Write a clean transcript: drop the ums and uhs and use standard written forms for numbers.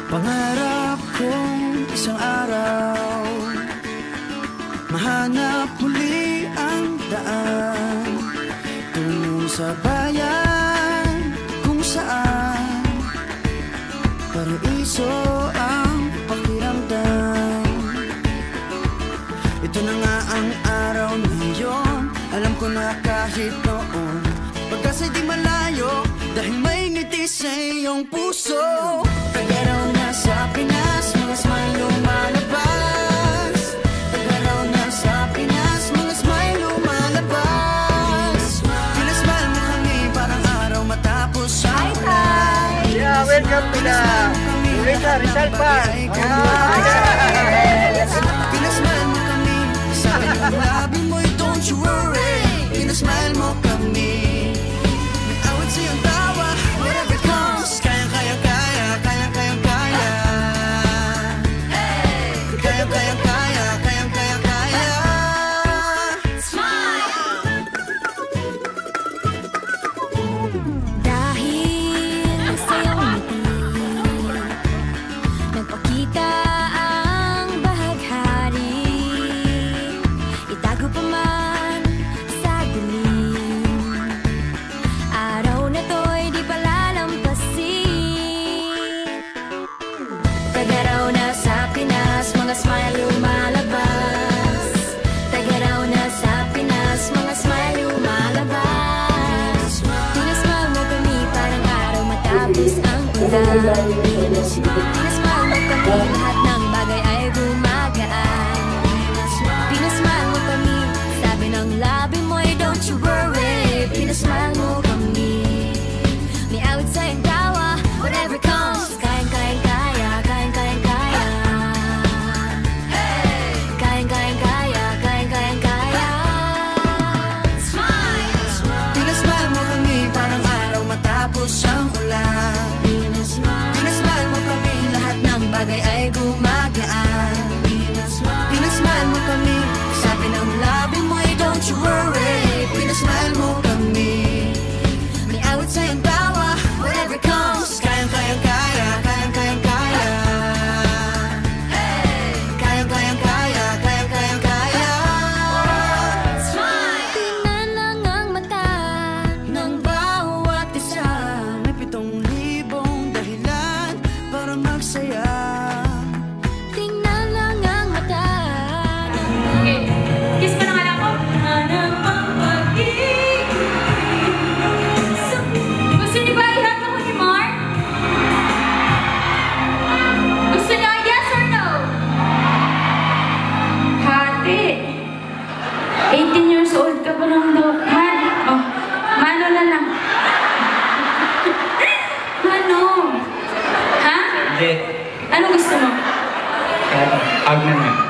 Pangarap kong isang araw mahanap muli ang daan tungo sa bayan kung saan paraiso ang pakiramdam. Ito na nga ang araw na yun. Alam ko na kahit noon pagkasa'y di malayo, dahil may ngiti sa iyong puso. Tagaraw na sa Pinas, mga smile lumalabas. Tagaraw na sa Pinas, mga smile lumalabas. Pinasmile mo kami parang araw matapos ang ulan. Yeah, welcome to the Rizal Park. Pinasmile mo kami, sabi ng labi mo'y don't you worry. Pinasmile mo kami, may awit sa'yong tawa, whatever comes. Tagaraw na sa Pinas, mga smile lumalabas. Tagaraw na sa Pinas, mga smile lumalabas. Pinasmile mo kami parang araw matapos ang ulan. Pinasmile mo kami, lahat ng bagay ay gumagaan. Pinasmile mo kami, sabi ng labi mo'y don't you worry. Pinasmile mo kami, may awit sa'yong tawa, whatever comes. Bagay ay gumagaan. Pinasmile mo kami, sabi ng labi mo'y don't you worry. Pinasmile mo kami, may awit sa'yong tawa, whatever comes. Kayang-kayang kaya, kayang-kayang kaya. Kayang-kayang kaya, kayang-kayang kaya. Smile! Tingnan lang ang mata ng bawat isa. May 7,000 dahilan para magsaya. Ano gusto mo? Agnan nga.